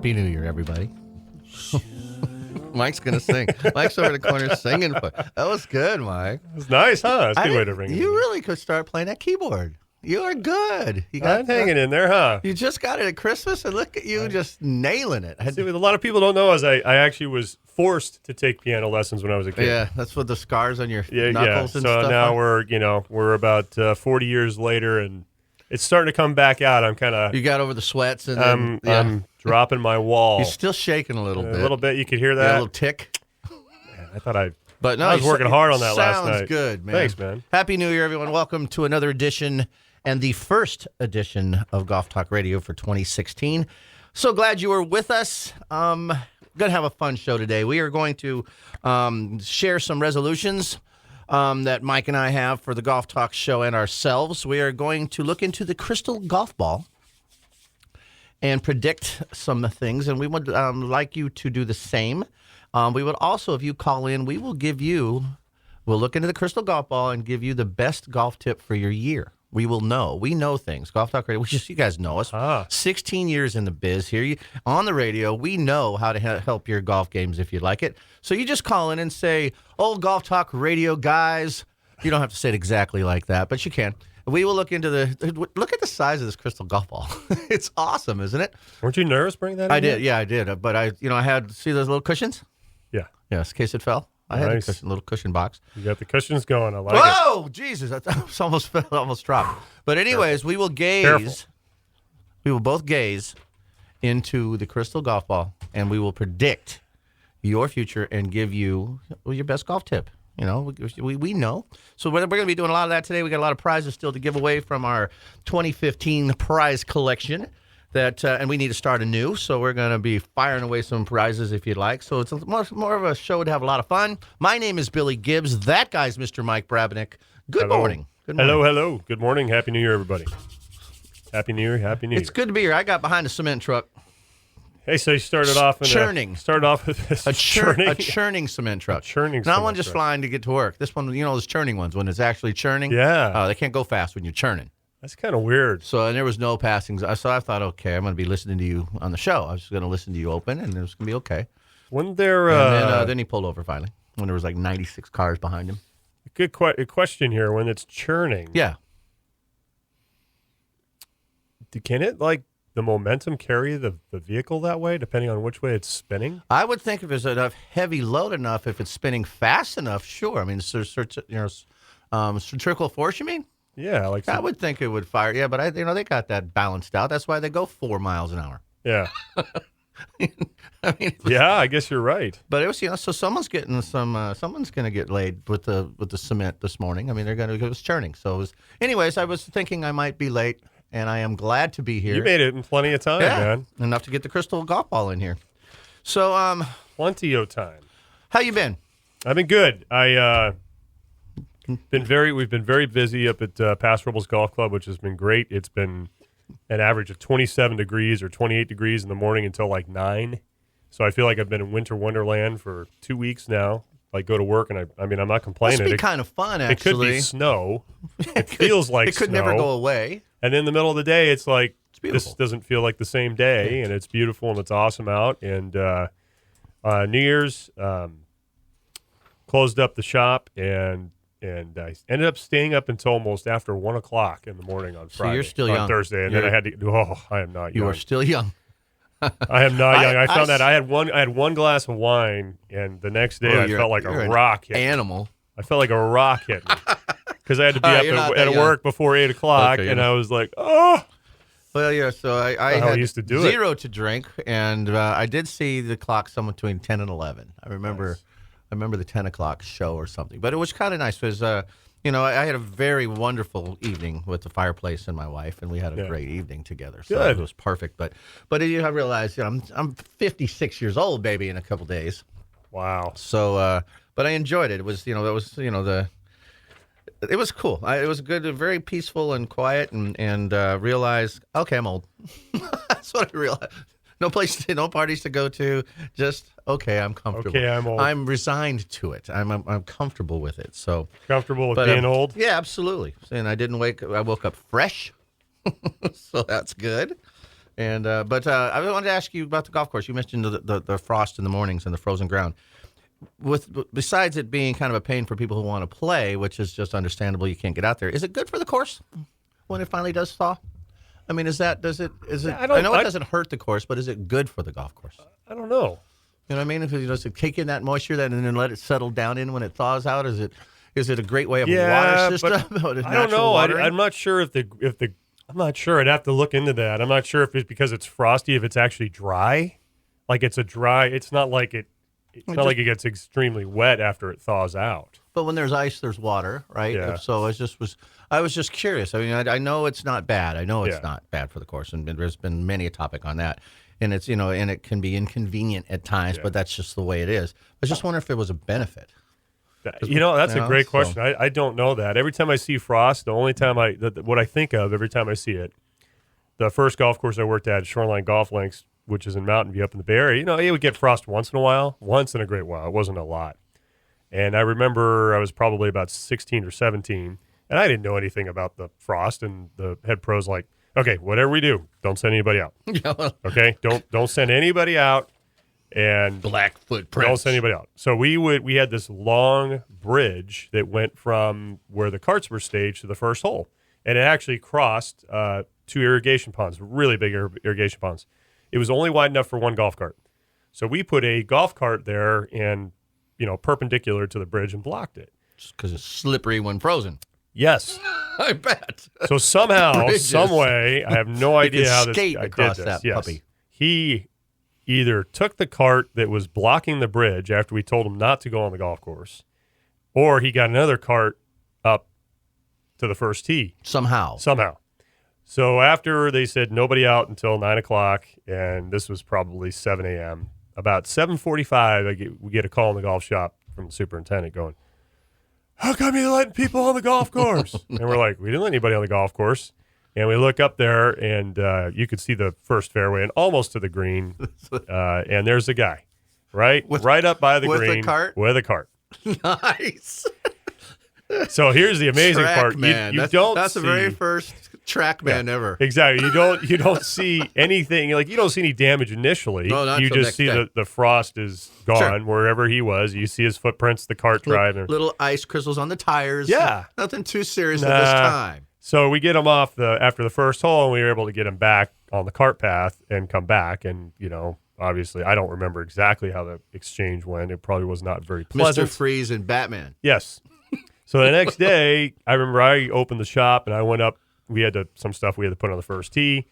Happy New Year, everybody. Mike's going to sing. Mike's over the corner singing. That was good, Mike. It was nice, huh? That's a good way to ring it. You really could start playing that keyboard. You are good. I'm hanging in there, huh? You just got it at Christmas, and look at you just nailing it. See, what a lot of people don't know is I actually was forced to take piano lessons when I was a kid. Yeah, that's what the scars on your knuckles and so stuff. Now we're about 40 years later, and it's starting to come back out. I'm kind of you got over the sweats, and I'm dropping my wall. You're still shaking a little bit. A little bit. You could hear that. Yeah, a little tick. Man, I thought I But no, was working hard on that last night. Sounds good, man. Thanks, man. Happy New Year, everyone. Welcome to another edition and the first edition of Golf Talk Radio for 2016. So glad you were with us. Going to have a fun show today. We are going to share some resolutions that Mike and I have for the Golf Talk show and ourselves. We are going to look into the crystal golf ball and predict some things, and we would like you to do the same. We would also, if you call in, we'll look into the crystal golf ball and give you the best golf tip for your year. We will know. We know things. Golf Talk Radio, you guys know us. 16 years in the biz here. On the radio, we know how to help your golf games if you'd like it. So you just call in and say, "Oh, Golf Talk Radio guys." You don't have to say it exactly like that, but you can. We will look into look at the size of this crystal golf ball. It's awesome, isn't it? Weren't you nervous bringing that in? I did. Yeah, I did. But I had, see those little cushions? Yeah. Yes, in case it fell. I had a little cushion box. You got the cushions going. I like it. Whoa, Jesus! I almost dropped. But anyways, we will gaze. Careful. We will both gaze into the crystal golf ball, and we will predict your future and give you your best golf tip. You know, we know. So we're going to be doing a lot of that today. We got a lot of prizes still to give away from our 2015 prize collection. And we need to start anew, so we're going to be firing away some prizes if you'd like. So it's more of a show to have a lot of fun. My name is Billy Gibbs. That guy's Mr. Mike Brabenick. Good morning. Good morning. Hello. Good morning. Happy New Year, everybody. Happy New Year. Happy New Year. It's good to be here. I got behind a cement truck. Hey, so you started off with a churning cement truck. Not one just flying to get to work. This one, those churning ones when it's actually churning. Yeah. They can't go fast when you're churning. That's kind of weird. So, and there was no passings. So I thought, okay, I'm going to be listening to you on the show. I was just going to listen to you open, and it was going to be okay. Wasn't there? And then he pulled over finally when there was like 96 cars behind him. Good question here. When it's churning, yeah. Can it the momentum carry the vehicle that way, depending on which way it's spinning? I would think if there's enough heavy load enough, if it's spinning fast enough, sure. I mean, centrifugal force. You mean? Yeah, I would think it would fire. Yeah, but they got that balanced out. That's why they go 4 miles an hour. Yeah. I mean, I guess you're right. But it was, so someone's getting someone's going to get laid with the cement this morning. I mean, it was churning. So it was. Anyways, I was thinking I might be late, and I am glad to be here. You made it in plenty of time, man. Enough to get the crystal golf ball in here. So, plenty of time. How you been? I've been good. We've been very busy up at Pass Rebels Golf Club, which has been great. It's been an average of 27 degrees or 28 degrees in the morning until 9. So I feel like I've been in winter wonderland for 2 weeks now. Go to work, and I'm not complaining. Must be kind of fun, actually. It could be snow. It feels like it could snow. never go away. And in the middle of the day, it's like beautiful. This doesn't feel like the same day, and it's beautiful and it's awesome out. And New Year's closed up the shop, and I ended up staying up until almost after 1 o'clock in the morning on Friday. So you're still young. On Thursday, and then I had to. I am not young. You are still young. I am not young. I found that I had one glass of wine, and the next day I felt like a rock hit. Animal. I felt like a rock hit me because I had to be up at work before 8 o'clock, and I was like, oh. Well, yeah. So I had used to do zero to drink, and I did see the clock somewhere between 10 and 11. I remember. Nice. I remember the 10 o'clock show or something. But it was kind of nice because, I had a very wonderful evening with the fireplace and my wife, and we had a great evening together. So Good. It was perfect. But I realized, I'm 56 years old, baby, in a couple days. Wow. So, but I enjoyed it. It was, it was cool. It was good, very peaceful and quiet, and realized, okay, I'm old. That's what I realized. No parties to go to. Just okay, I'm comfortable. Okay, I'm old. I'm resigned to it. I'm comfortable with it. So comfortable with being old. Yeah, absolutely. And I woke up fresh, so that's good. And but I wanted to ask you about the golf course. You mentioned the frost in the mornings and the frozen ground. Besides it being kind of a pain for people who want to play, which is just understandable, you can't get out there. Is it good for the course when it finally does thaw? I mean, is it? I know it doesn't hurt the course, but is it good for the golf course? I don't know. You know what I mean? If you just take in that moisture, and then let it settle down in when it thaws out, is it a great way of water system? I don't know. I'm not sure if I'm not sure. I'd have to look into that. I'm not sure if it's because it's frosty, if it's actually dry. Like it's not like it gets extremely wet after it thaws out. But when there's ice, there's water, right? Yeah. So I was just curious. I mean, I know it's not bad. I know it's not bad for the course, and there's been many a topic on that. And it's, and it can be inconvenient at times, but that's just the way it is. I was just wondering if there was a benefit. That's a great question. I don't know that. Every time I see frost, the only time what I think of every time I see it, the first golf course I worked at, Shoreline Golf Links, which is in Mountain View up in the Bay Area, it would get frost once in a great while. It wasn't a lot. And I remember I was probably about 16 or 17, and I didn't know anything about the frost, and the head pro's like, okay, whatever we do, don't send anybody out. Okay? Don't send anybody out. And black footprints. Don't send anybody out. So we had this long bridge that went from where the carts were staged to the first hole, and it actually crossed 2 irrigation ponds, really big irrigation ponds. It was only wide enough for one golf cart, so we put a golf cart there and perpendicular to the bridge and blocked it. Just because it's slippery when frozen. Yes, I bet. So somehow, some way, I have no idea how this guy across did this. That puppy. He either took the cart that was blocking the bridge after we told him not to go on the golf course, or he got another cart up to the first tee. Somehow. So after they said nobody out until 9 o'clock, and this was probably 7 a.m., about 7:45, we get a call in the golf shop from the superintendent going, how come you're letting people on the golf course? And we're like, we didn't let anybody on the golf course. And we look up there, and you could see the first fairway and almost to the green. And there's a guy, right up by the green. With a cart. Nice. So here's the amazing part. That's the very first track man ever. Exactly. You don't see anything. Like, you don't see any damage initially. No, not you till just see next day. the frost is gone wherever he was. You see his footprints, the cart driving. Little ice crystals on the tires. Yeah. Nothing too serious at this time. So we get him off after the first hole, and we were able to get him back on the cart path and come back. And, obviously, I don't remember exactly how the exchange went. It probably was not very pleasant. Mr. Freeze and Batman. Yes. So the next day, I remember I opened the shop, and I went up. We had some stuff we had to put on the first tee.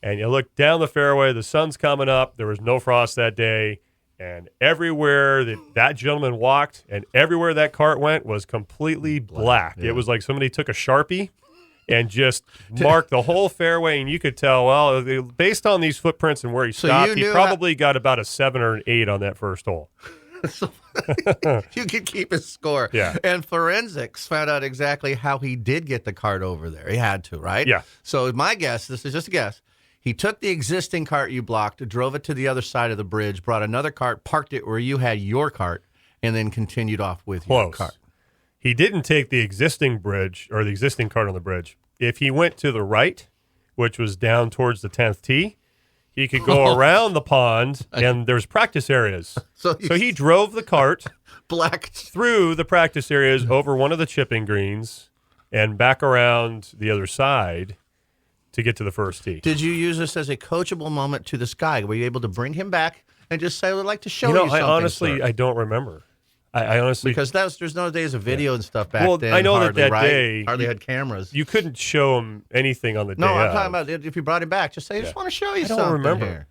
And you look down the fairway, the sun's coming up. There was no frost that day. And everywhere that gentleman walked and everywhere that cart went was completely black. Yeah. It was like somebody took a Sharpie and just marked the whole fairway, and you could tell, well, based on these footprints and where he stopped, he probably got about a 7 or an 8 on that first hole. You could keep his score. Yeah. And forensics found out exactly how he did get the cart over there. He had to, right? Yeah. So my guess, this is just a guess, he took the existing cart you blocked, drove it to the other side of the bridge, brought another cart, parked it where you had your cart, and then continued off with your cart. He didn't take the existing bridge or the existing cart on the bridge. If he went to the right, which was down towards the 10th tee, he could go around the pond, and there's practice areas. So he drove the cart through the practice areas over one of the chipping greens and back around the other side to get to the first tee. Did you use this as a coachable moment to this guy? Were you able to bring him back and just say, I would like to show you something? I don't remember. I honestly, because there's no days of video and stuff back then. I know that day hardly had cameras. You couldn't show him anything on the day. No, I'm talking about if you brought him back, just say, I just want to show you something. I don't remember here.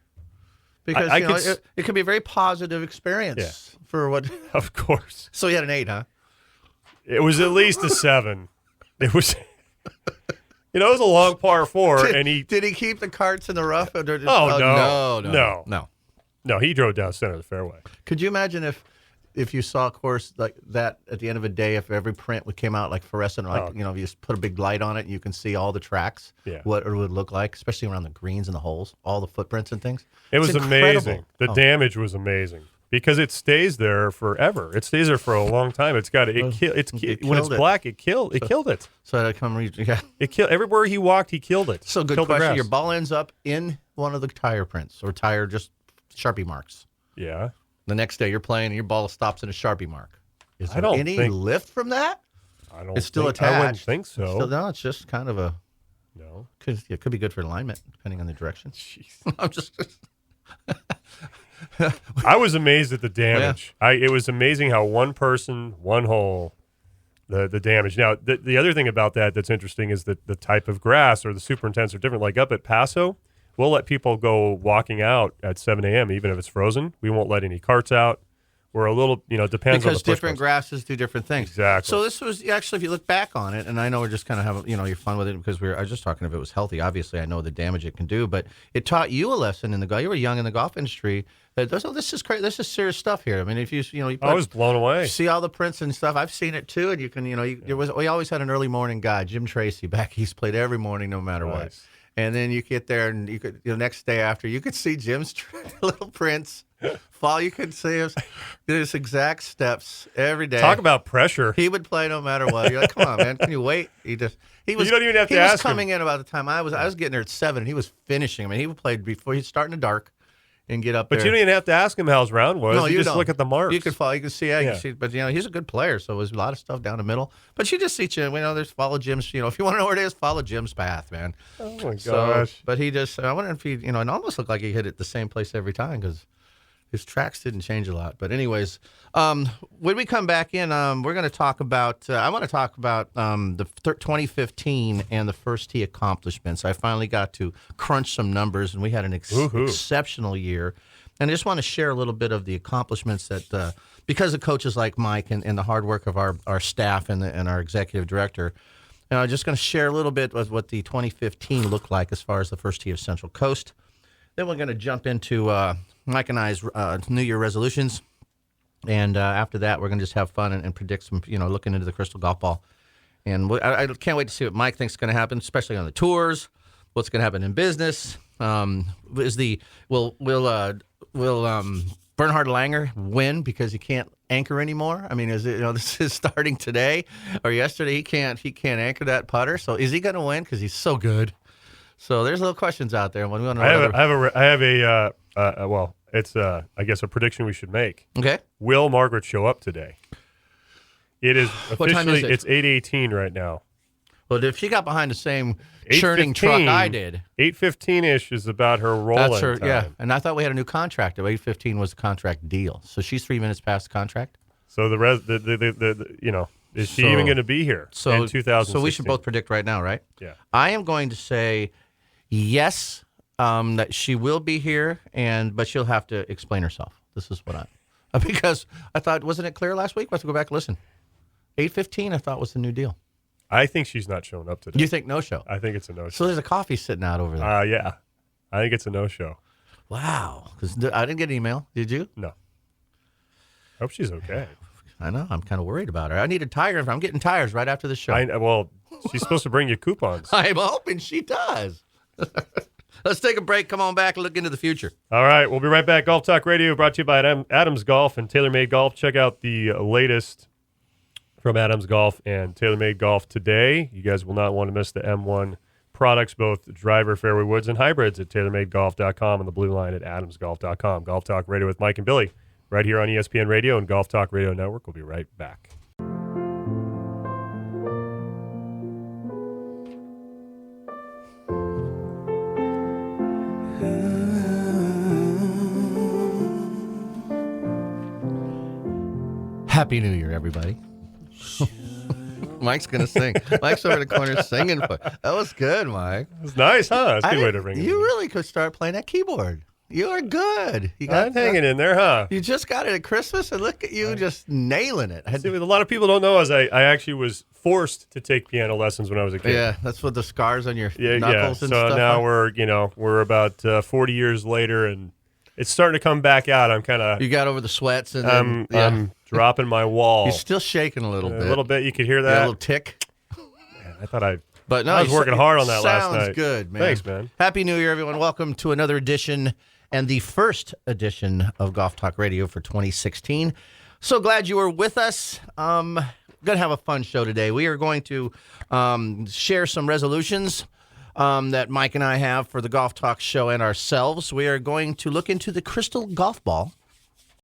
Because it could be a very positive experience for what. Of course. So you had an 8, huh? It was at least a 7. It was. It was a long par 4, and did he keep the carts in the rough? No. He drove down center of the fairway. Could you imagine if you saw a course like that at the end of a day, if every print came out like fluorescent, or if you just put a big light on it and you can see all the tracks, what it would look like, especially around the greens and the holes, all the footprints and things. It was amazing. The damage was amazing because it stays there forever. It stays there for a long time. It's got when it's black, it killed it. So it come it killed everywhere he walked. He killed it. So good question. Your ball ends up in one of the tire prints or tire just Sharpie marks. Yeah. The next day you're playing and your ball stops in a Sharpie mark. Is there don't any think- lift from that? It's still think, attached. I wouldn't think so. No, it's just kind of a. No. It could be good for alignment depending on the direction. Jeez. I'm just. I was amazed at the damage. It was amazing how one person, one hole, the damage. Now, the other thing about that's interesting is that the type of grass or the super intense are different. Like up at Paso, we'll let people go walking out at 7 a.m. even if it's frozen. We won't let any carts out. We're a little, depends on the because different grasses do different things. Exactly. So this was actually, if you look back on it, and I know we're just kind of having, you're fun with it because I was just talking if it was healthy. Obviously, I know the damage it can do, but it taught you a lesson in the golf. You were young in the golf industry. That this is crazy. This is serious stuff here. I mean, if you I was blown away. See all the prints and stuff. I've seen it too, and you can, we always had an early morning guy, Jim Tracy, back. He's played every morning, no matter what. And then you get there, and you could, next day after, you could see Jim's little prints fall. You could see his exact steps every day. Talk about pressure. He would play no matter what. You're like, come on, man, can you wait? He was. You don't even have to ask him. He was coming in about the time I was getting there at 7, and he was finishing. I mean, he played before he's starting to dark. And get up there. But you don't even have to ask him how his round was. No, you just don't. look at the marks. You can follow. You can see. You can see. But he's a good player, so there's a lot of stuff down the middle. But you just see Jim. There's follow Jim's. If you want to know where it is, follow Jim's path, man. Oh my gosh. So, but he just. I wonder if he. It almost looked like he hit it the same place every time because his tracks didn't change a lot. But anyways, when we come back in, we're going to talk about. I want to talk about the 2015 and the first tee accomplishments. I finally got to crunch some numbers, and we had an exceptional year. And I just want to share a little bit of the accomplishments that, because of coaches like Mike and the hard work of our staff and our executive director, I'm just going to share a little bit of what the 2015 looked like as far as the first tee of Central Coast. Then we're going to jump into Mike and I's New Year resolutions. And after that, we're going to just have fun and predict some, looking into the crystal golf ball. And I can't wait to see what Mike thinks is going to happen, especially on the tours, what's going to happen in business. Will Bernhard Langer win because he can't anchor anymore? I mean, is it this is starting today or yesterday? He can't anchor that putter. So is he going to win because he's so good? So there's little questions out there. When we want to it's I guess a prediction we should make. Okay. Will Margaret show up today? It is officially. What time is it? It's 8:18 right now. Well, if she got behind the same churning truck I did. 8:15-ish is about her rolling That's her, time. yeah. And I thought we had a new contract. 8:15 was a contract deal. So she's 3 minutes past the contract. So is she even going to be here in 2016? So we should both predict right now, right? Yeah. I am going to say yes, that she will be here, but she'll have to explain herself. This is what because I thought, wasn't it clear last week? We'll have to go back and listen. 8:15 I thought was the new deal. I think she's not showing up today. You think no-show? I think it's a no-show. So there's a coffee sitting out over there. Yeah. I think it's a no-show. Wow. Because I didn't get an email. Did you? No. Hope she's okay. I know. I'm kind of worried about her. I needed tires. I'm getting tires right after the show. Well, she's supposed to bring you coupons. I'm hoping she does. Let's take a break. Come on back and look into the future. All right. We'll be right back. Golf Talk Radio brought to you by Adams Golf and TaylorMade Golf. Check out the latest from Adams Golf and TaylorMade Golf today. You guys will not want to miss the M1 products, both driver, fairway woods, and hybrids at TaylorMadeGolf.com and the blue line at AdamsGolf.com. Golf Talk Radio with Mike and Billy right here on ESPN Radio and Golf Talk Radio Network. We'll be right back. Happy New Year, everybody. Mike's going to sing. Mike's over the corner singing. That was good, Mike. It was nice, huh? That's a good way to ring it. You really could start playing that keyboard. You are good. I'm hanging in there, huh? You just got it at Christmas, and look at you just nailing it. See, what a lot of people don't know is I actually was forced to take piano lessons when I was a kid. Yeah, that's what the scars on your knuckles and stuff. So now we're about 40 years later, and it's starting to come back out. I'm kind of... You got over the sweats, and I'm dropping my wall. You're still shaking a little bit. A little bit. You could hear that. Yeah, a little tick. Man, I thought I was working hard on that last night. Sounds good, man. Thanks, man. Happy New Year, everyone. Welcome to another edition and the first edition of Golf Talk Radio for 2016. So glad you were with us. Going to have a fun show today. We are going to share some resolutions. that Mike and I have for the Golf Talk show and ourselves. We are going to look into the crystal golf ball